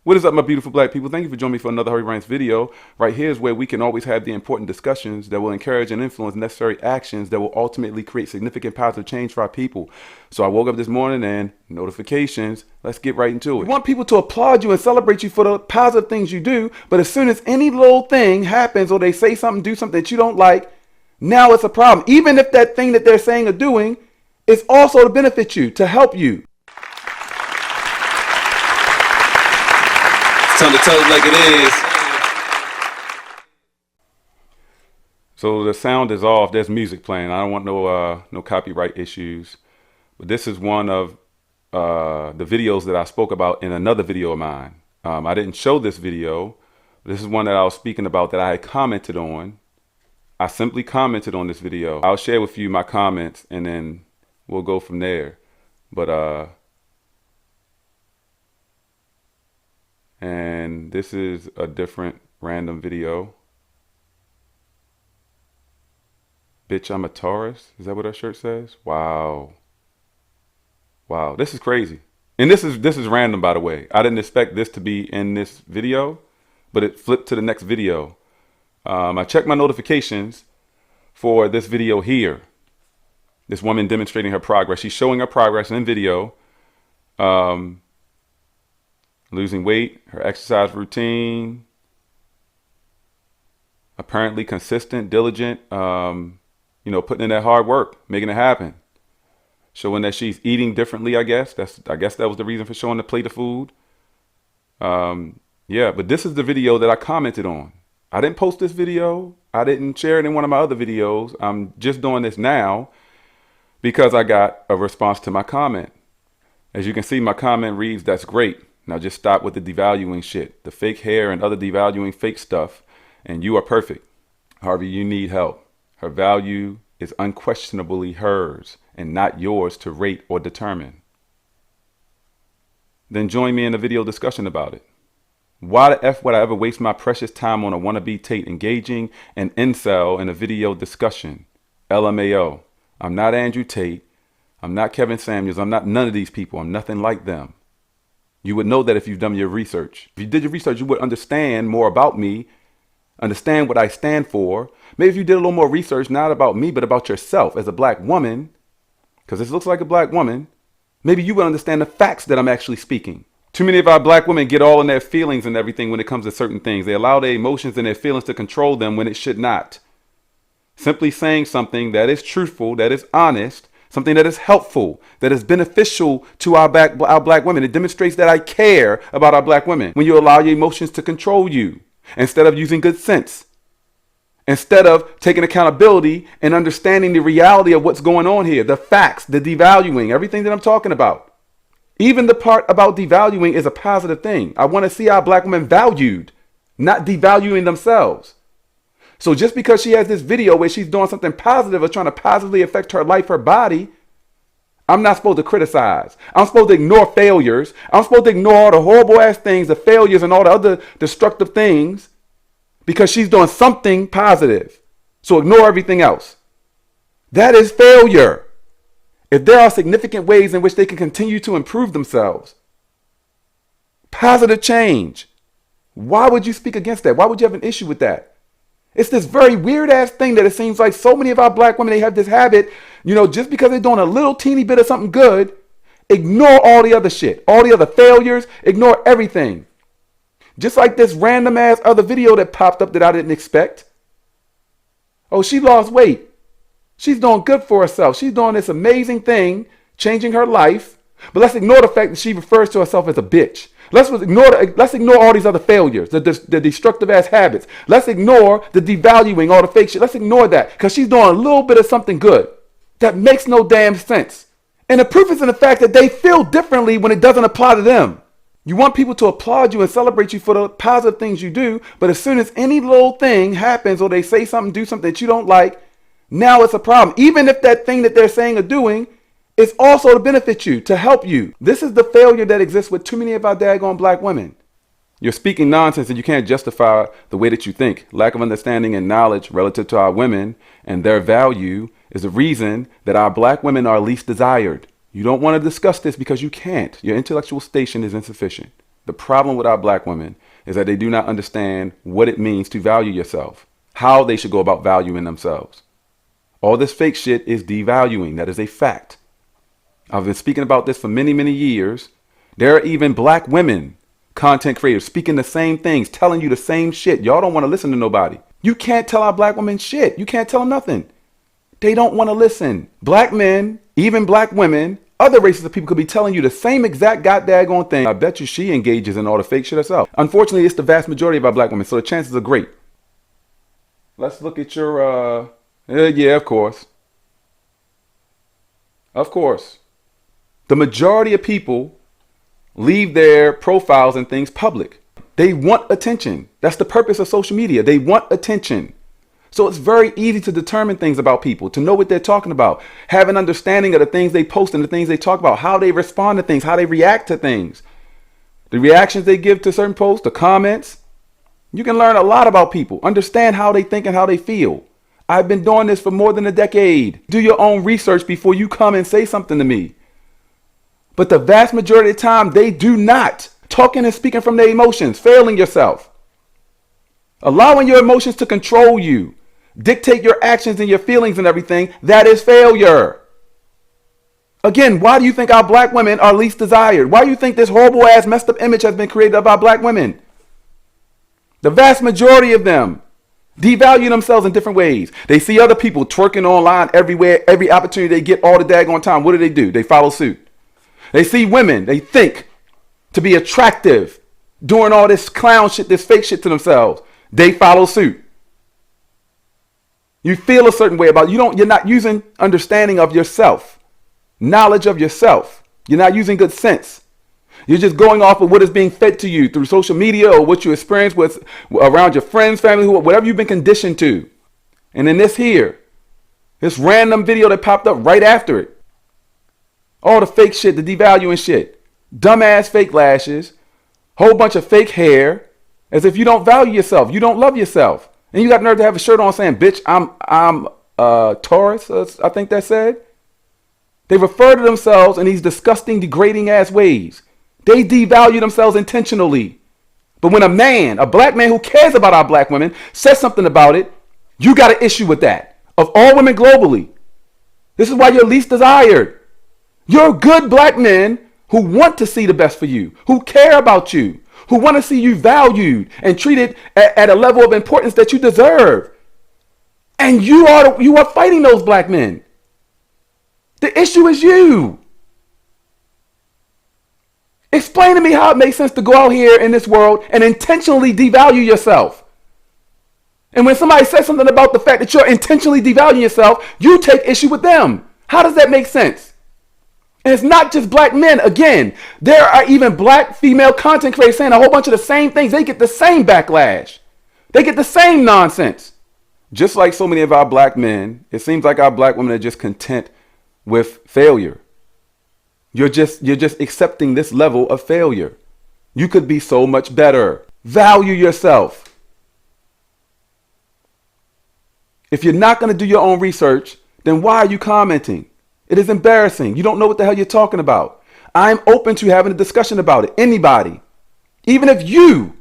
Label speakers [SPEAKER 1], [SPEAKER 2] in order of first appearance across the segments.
[SPEAKER 1] What is up, my beautiful black people? Thank you for joining me for another Harvey Rants video. Right here is where we can always have the important discussions that will encourage and influence necessary actions that will ultimately create significant positive change for our people. So I woke up this morning and notifications. Let's get right into it. You want people to applaud you and celebrate you for the positive things you do, but as soon as any little thing happens or they say something, do something that you don't like, now it's a problem. Even if that thing that they're saying or doing is also to benefit you, to help you.
[SPEAKER 2] Time to tell it like it is.
[SPEAKER 1] So the sound is off. There's music playing. I don't want no copyright issues. But this is one of the videos that I spoke about in another video of mine. I didn't show this video. This is one that I was speaking about that I had commented on. I simply commented on this video. I'll share with you my comments and then we'll go from there. But and this is a different random video. Bitch, I'm a Taurus. Is that what our shirt says? Wow. Wow, this is crazy. And this is random, by the way. I didn't expect this to be in this video, but it flipped to the next video. I checked my notifications for this video here. This woman demonstrating her progress. She's showing her progress in video. Losing weight, her exercise routine, apparently consistent, diligent, putting in that hard work, making it happen. Showing that she's eating differently, I guess. I guess that was the reason for showing the plate of food. Yeah, but this is the video that I commented on. I didn't post this video. I didn't share it in one of my other videos. I'm just doing this now because I got a response to my comment. As you can see, my comment reads, "That's great. Now just stop with the devaluing shit, the fake hair and other devaluing fake stuff, and you are perfect. Harvey, you need help. Her value is unquestionably hers and not yours to rate or determine." Then join me in a video discussion about it. Why the F would I ever waste my precious time on a wannabe Tate engaging an incel in a video discussion? LMAO. I'm not Andrew Tate. I'm not Kevin Samuels. I'm not none of these people. I'm nothing like them. You would know that if you've done your research. If you did your research, you would understand more about me, understand what I stand for. Maybe if you did a little more research, not about me, but about yourself as a black woman, because this looks like a black woman, maybe you would understand the facts that I'm actually speaking. Too many of our black women get all in their feelings and everything when it comes to certain things. They allow their emotions and their feelings to control them when it should not. Simply saying something that is truthful, that is honest, something that is helpful, that is beneficial to our black women. It demonstrates that I care about our black women. When you allow your emotions to control you, instead of using good sense, instead of taking accountability and understanding the reality of what's going on here, the facts, the devaluing, everything that I'm talking about. Even the part about devaluing is a positive thing. I want to see our black women valued, not devaluing themselves. So just because she has this video where she's doing something positive or trying to positively affect her life, her body, I'm not supposed to criticize. I'm supposed to ignore failures. I'm supposed to ignore all the horrible ass things, the failures and all the other destructive things because she's doing something positive. So ignore everything else. That is failure. If there are significant ways in which they can continue to improve themselves, positive change, why would you speak against that? Why would you have an issue with that? It's this very weird ass thing that it seems like so many of our black women, they have this habit, just because they're doing a little teeny bit of something good, ignore all the other shit, all the other failures, ignore everything. Just like this random ass other video that popped up that I didn't expect. Oh, she lost weight. She's doing good for herself. She's doing this amazing thing, changing her life. But let's ignore the fact that she refers to herself as a bitch. Let's ignore all these other failures, the destructive ass habits. Let's ignore the devaluing, all the fake shit. Let's ignore that because she's doing a little bit of something good. That makes no damn sense. And the proof is in the fact that they feel differently when it doesn't apply to them. You want people to applaud you and celebrate you for the positive things you do, but as soon as any little thing happens or they say something, do something that you don't like, now it's a problem. Even if that thing that they're saying or doing is also to benefit you, to help you. This is the failure that exists with too many of our daggone black women. You're speaking nonsense and you can't justify the way that you think. Lack of understanding and knowledge relative to our women and their value is the reason that our black women are least desired. You don't want to discuss this because you can't. Your intellectual station is insufficient. The problem with our black women is that they do not understand what it means to value yourself, how they should go about valuing themselves. All this fake shit is devaluing. That is a fact. I've been speaking about this for many, many years. There are even black women, content creators, speaking the same things, telling you the same shit. Y'all don't want to listen to nobody. You can't tell our black women shit. You can't tell them nothing. They don't want to listen. Black men, even black women, other races of people could be telling you the same exact goddamn thing. I bet you she engages in all the fake shit herself. Unfortunately, it's the vast majority of our black women, so the chances are great. Let's look at your, yeah, of course. Of course. The majority of people leave their profiles and things public. They want attention. That's the purpose of social media. They want attention. So it's very easy to determine things about people, to know what they're talking about, have an understanding of the things they post and the things they talk about, how they respond to things, how they react to things, the reactions they give to certain posts, the comments. You can learn a lot about people, understand how they think and how they feel. I've been doing this for more than a decade. Do your own research before you come and say something to me. But the vast majority of the time, they do not. Talking and speaking from their emotions, failing yourself. Allowing your emotions to control you, dictate your actions and your feelings and everything, that is failure. Again, why do you think our black women are least desired? Why do you think this horrible ass messed up image has been created of our black women? The vast majority of them devalue themselves in different ways. They see other people twerking online everywhere, every opportunity they get all the daggone time. What do? They follow suit. They see women, they think to be attractive, doing all this clown shit, this fake shit to themselves. They follow suit. You feel a certain way about it. You're not using understanding of yourself, knowledge of yourself. You're not using good sense. You're just going off of what is being fed to you through social media or what you experience with around your friends, family, whatever you've been conditioned to. And then this random video that popped up right after it. All the fake shit, the devaluing shit. Dumbass fake lashes. Whole bunch of fake hair. As if you don't value yourself. You don't love yourself. And you got nerve to have a shirt on saying, bitch, I'm Taurus, I think that said. They refer to themselves in these disgusting, degrading ass ways. They devalue themselves intentionally. But when a man, a black man who cares about our black women, says something about it, you got an issue with that. Of all women globally. This is why you're least desired. You're good black men who want to see the best for you, who care about you, who want to see you valued and treated at a level of importance that you deserve. And you are fighting those black men. The issue is you. Explain to me how it makes sense to go out here in this world and intentionally devalue yourself. And when somebody says something about the fact that you're intentionally devaluing yourself, you take issue with them. How does that make sense? And it's not just black men. Again, there are even black female content creators saying a whole bunch of the same things. They get the same backlash. They get the same nonsense. Just like so many of our black men, it seems like our black women are just content with failure. You're just accepting this level of failure. You could be so much better. Value yourself. If you're not going to do your own research, then why are you commenting? It is embarrassing. You don't know what the hell you're talking about. I'm open to having a discussion about it. Anybody. Even if you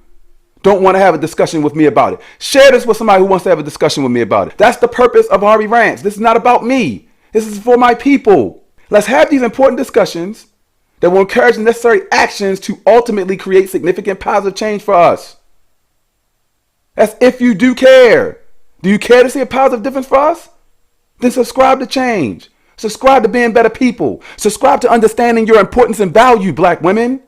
[SPEAKER 1] don't want to have a discussion with me about it, share this with somebody who wants to have a discussion with me about it. That's the purpose of Harvey Rants. This is not about me. This is for my people. Let's have these important discussions that will encourage the necessary actions to ultimately create significant positive change for us. That's if you do care. Do you care to see a positive difference for us? Then subscribe to change. Subscribe to being better people. Subscribe to understanding your importance and value, black women.